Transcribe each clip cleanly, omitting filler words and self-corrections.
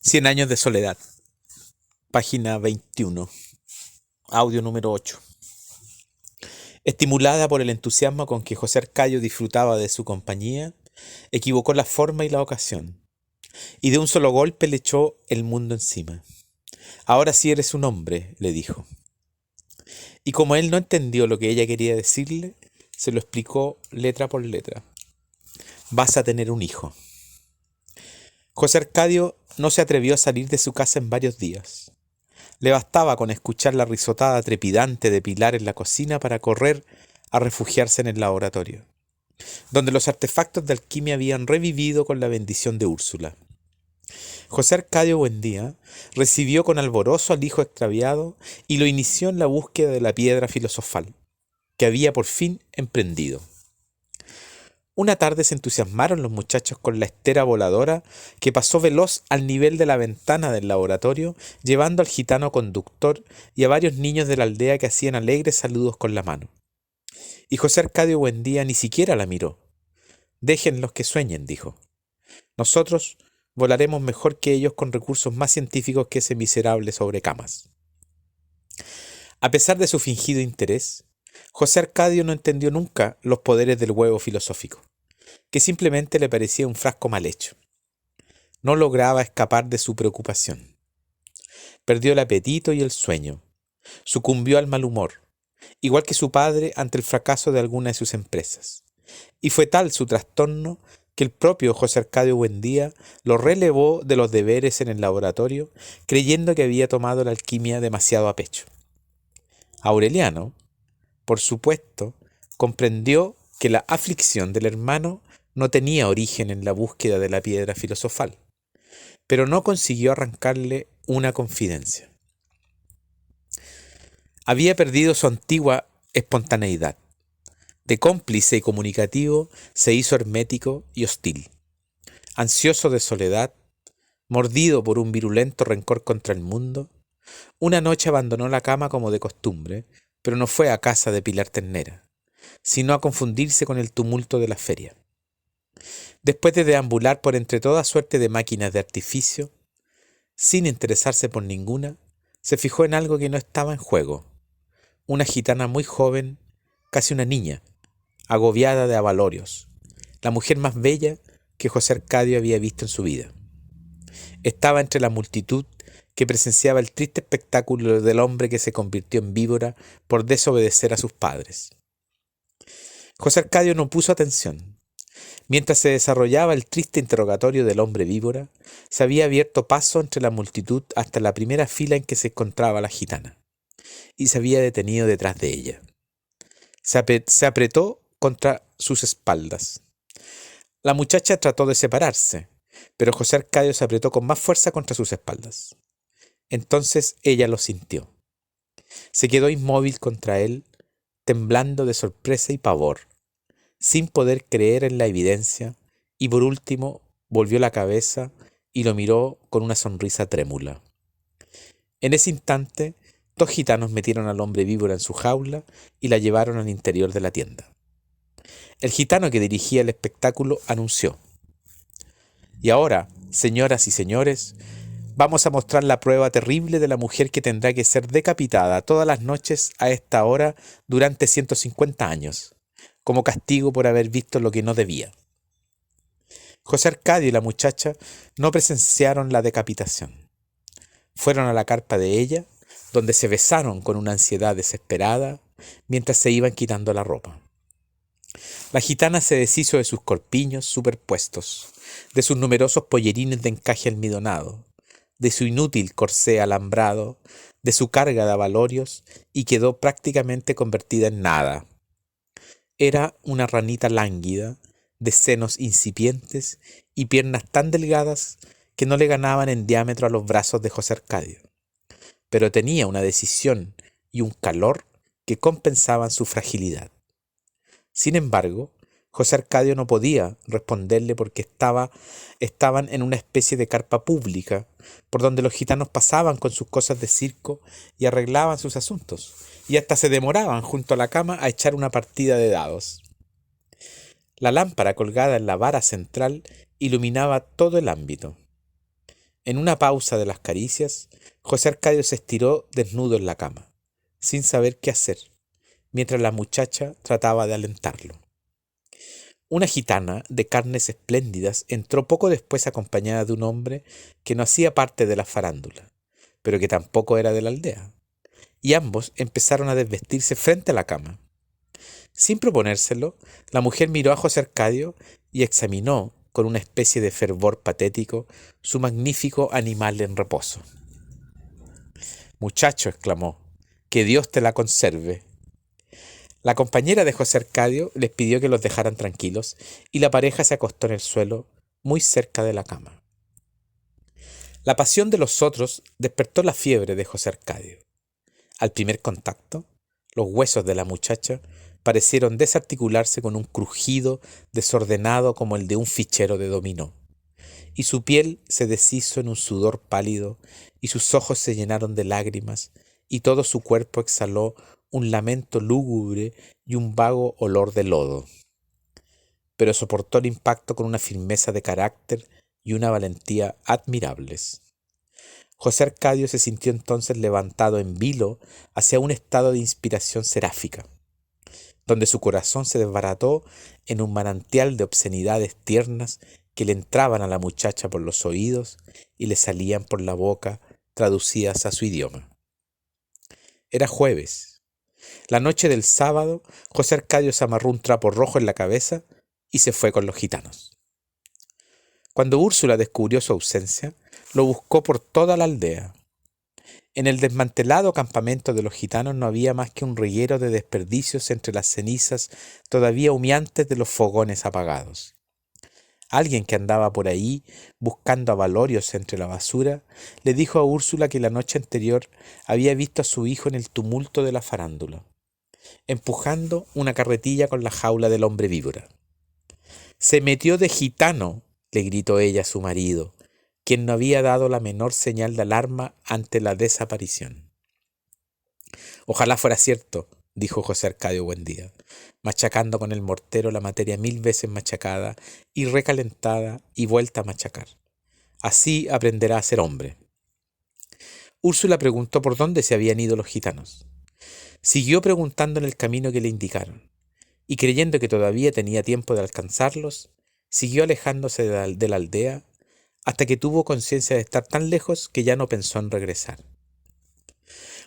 Cien años de soledad, página 21, audio número 8. Estimulada por el entusiasmo con que José Arcadio disfrutaba de su compañía, equivocó la forma y la ocasión, y de un solo golpe le echó el mundo encima. Ahora sí eres un hombre, le dijo. Y como él no entendió lo que ella quería decirle, se lo explicó letra por letra. Vas a tener un hijo. José Arcadio no se atrevió a salir de su casa en varios días. Le bastaba con escuchar la risotada trepidante de Pilar en la cocina para correr a refugiarse en el laboratorio, donde los artefactos de alquimia habían revivido con la bendición de Úrsula. José Arcadio Buendía recibió con alborozo al hijo extraviado y lo inició en la búsqueda de la piedra filosofal, que había por fin emprendido. Una tarde se entusiasmaron los muchachos con la estera voladora que pasó veloz al nivel de la ventana del laboratorio, llevando al gitano conductor y a varios niños de la aldea que hacían alegres saludos con la mano. Y José Arcadio Buendía ni siquiera la miró. Déjenlos que sueñen, dijo. Nosotros volaremos mejor que ellos con recursos más científicos que ese miserable sobrecamas. A pesar de su fingido interés, José Arcadio no entendió nunca los poderes del huevo filosófico, que simplemente le parecía un frasco mal hecho. No lograba escapar de su preocupación. Perdió el apetito y el sueño. Sucumbió al mal humor, igual que su padre ante el fracaso de alguna de sus empresas. Y fue tal su trastorno que el propio José Arcadio Buendía lo relevó de los deberes en el laboratorio, creyendo que había tomado la alquimia demasiado a pecho. Aureliano, por supuesto, comprendió que la aflicción del hermano no tenía origen en la búsqueda de la piedra filosofal, pero no consiguió arrancarle una confidencia. Había perdido su antigua espontaneidad. De cómplice y comunicativo se hizo hermético y hostil. Ansioso de soledad, mordido por un virulento rencor contra el mundo, una noche abandonó la cama como de costumbre, pero no fue a casa de Pilar Ternera, sino a confundirse con el tumulto de la feria. Después de deambular por entre toda suerte de máquinas de artificio, sin interesarse por ninguna, se fijó en algo que no estaba en juego. Una gitana muy joven, casi una niña, agobiada de abalorios, la mujer más bella que José Arcadio había visto en su vida. Estaba entre la multitud que presenciaba el triste espectáculo del hombre que se convirtió en víbora por desobedecer a sus padres. José Arcadio no puso atención. Mientras se desarrollaba el triste interrogatorio del hombre víbora, se había abierto paso entre la multitud hasta la primera fila en que se encontraba la gitana, y se había detenido detrás de ella. Se apretó contra sus espaldas. La muchacha trató de separarse, pero José Arcadio se apretó con más fuerza contra sus espaldas. Entonces ella lo sintió. Se quedó inmóvil contra él, temblando de sorpresa y pavor, sin poder creer en la evidencia, y por último volvió la cabeza y lo miró con una sonrisa trémula. En ese instante, dos gitanos metieron al hombre víbora en su jaula y la llevaron al interior de la tienda. El gitano que dirigía el espectáculo anunció: «Y ahora, señoras y señores, vamos a mostrar la prueba terrible de la mujer que tendrá que ser decapitada todas las noches a esta hora durante 150 años, como castigo por haber visto lo que no debía». José Arcadio y la muchacha no presenciaron la decapitación. Fueron a la carpa de ella, donde se besaron con una ansiedad desesperada mientras se iban quitando la ropa. La gitana se deshizo de sus corpiños superpuestos, de sus numerosos pollerines de encaje almidonado, de su inútil corsé alambrado, de su carga de abalorios, y quedó prácticamente convertida en nada. Era una ranita lánguida, de senos incipientes y piernas tan delgadas que no le ganaban en diámetro a los brazos de José Arcadio, pero tenía una decisión y un calor que compensaban su fragilidad. Sin embargo, José Arcadio no podía responderle porque estaban en una especie de carpa pública, por donde los gitanos pasaban con sus cosas de circo y arreglaban sus asuntos, y hasta se demoraban junto a la cama a echar una partida de dados. La lámpara colgada en la vara central iluminaba todo el ámbito. En una pausa de las caricias, José Arcadio se estiró desnudo en la cama, sin saber qué hacer, mientras la muchacha trataba de alentarlo. Una gitana de carnes espléndidas entró poco después acompañada de un hombre que no hacía parte de la farándula, pero que tampoco era de la aldea, y ambos empezaron a desvestirse frente a la cama. Sin proponérselo, la mujer miró a José Arcadio y examinó, con una especie de fervor patético, su magnífico animal en reposo. «Muchacho», exclamó, «que Dios te la conserve». La compañera de José Arcadio les pidió que los dejaran tranquilos y la pareja se acostó en el suelo, muy cerca de la cama. La pasión de los otros despertó la fiebre de José Arcadio. Al primer contacto, los huesos de la muchacha parecieron desarticularse con un crujido desordenado como el de un fichero de dominó, y su piel se deshizo en un sudor pálido, y sus ojos se llenaron de lágrimas, y todo su cuerpo exhaló un lamento lúgubre y un vago olor de lodo. Pero soportó el impacto con una firmeza de carácter y una valentía admirables. José Arcadio se sintió entonces levantado en vilo hacia un estado de inspiración seráfica, donde su corazón se desbarató en un manantial de obscenidades tiernas que le entraban a la muchacha por los oídos y le salían por la boca traducidas a su idioma. Era jueves. La noche del sábado, José Arcadio se amarró un trapo rojo en la cabeza y se fue con los gitanos. Cuando Úrsula descubrió su ausencia, lo buscó por toda la aldea. En el desmantelado campamento de los gitanos no había más que un reguero de desperdicios entre las cenizas todavía humeantes de los fogones apagados. Alguien que andaba por ahí buscando abalorios entre la basura le dijo a Úrsula que la noche anterior había visto a su hijo en el tumulto de la farándula, empujando una carretilla con la jaula del hombre víbora. «Se metió de gitano», le gritó ella a su marido, quien no había dado la menor señal de alarma ante la desaparición. «Ojalá fuera cierto», dijo José Arcadio Buendía, machacando con el mortero la materia 1000 veces machacada y recalentada y vuelta a machacar. «Así aprenderá a ser hombre». Úrsula preguntó por dónde se habían ido los gitanos. Siguió preguntando en el camino que le indicaron, y creyendo que todavía tenía tiempo de alcanzarlos, siguió alejándose de la aldea hasta que tuvo conciencia de estar tan lejos que ya no pensó en regresar.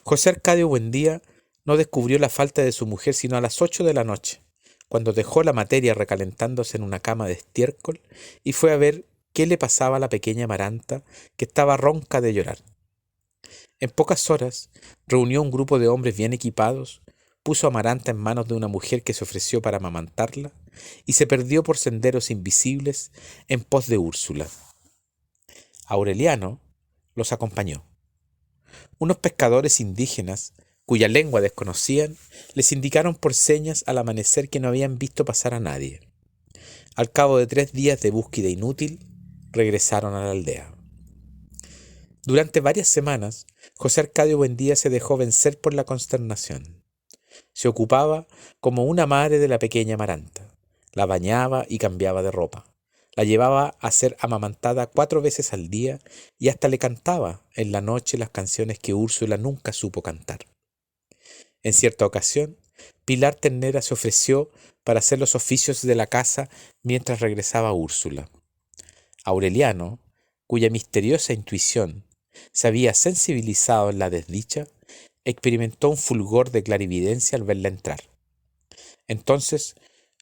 José Arcadio Buendía no descubrió la falta de su mujer sino a las 8 de la noche, cuando dejó la materia recalentándose en una cama de estiércol y fue a ver qué le pasaba a la pequeña Amaranta, que estaba ronca de llorar. En pocas horas reunió un grupo de hombres bien equipados, puso a Amaranta en manos de una mujer que se ofreció para amamantarla y se perdió por senderos invisibles en pos de Úrsula. Aureliano los acompañó. Unos pescadores indígenas, cuya lengua desconocían, les indicaron por señas al amanecer que no habían visto pasar a nadie. Al cabo de 3 días de búsqueda inútil, regresaron a la aldea. Durante varias semanas, José Arcadio Buendía se dejó vencer por la consternación. Se ocupaba como una madre de la pequeña Amaranta. La bañaba y cambiaba de ropa. La llevaba a ser amamantada 4 veces al día y hasta le cantaba en la noche las canciones que Úrsula nunca supo cantar. En cierta ocasión, Pilar Ternera se ofreció para hacer los oficios de la casa mientras regresaba Úrsula. Aureliano, cuya misteriosa intuición se había sensibilizado en la desdicha, experimentó un fulgor de clarividencia al verla entrar. Entonces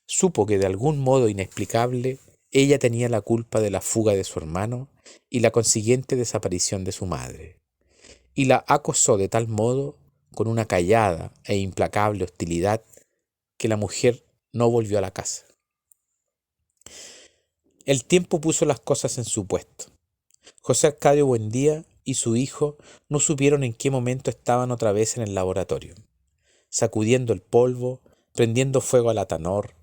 supo que de algún modo inexplicable ella tenía la culpa de la fuga de su hermano y la consiguiente desaparición de su madre, y la acosó de tal modo, con una callada e implacable hostilidad, que la mujer no volvió a la casa. El tiempo puso las cosas en su puesto. José Arcadio Buendía y su hijo no supieron en qué momento estaban otra vez en el laboratorio, sacudiendo el polvo, prendiendo fuego al atanor,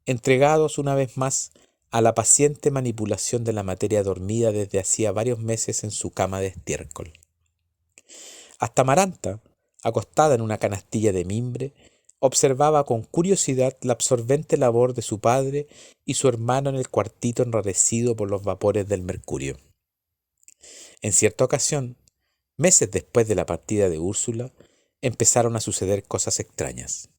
entregados una vez más a la paciente manipulación de la materia dormida desde hacía varios meses en su cama de estiércol. Hasta Amaranta, acostada en una canastilla de mimbre, observaba con curiosidad la absorbente labor de su padre y su hermano en el cuartito enrarecido por los vapores del mercurio. En cierta ocasión, meses después de la partida de Úrsula, empezaron a suceder cosas extrañas.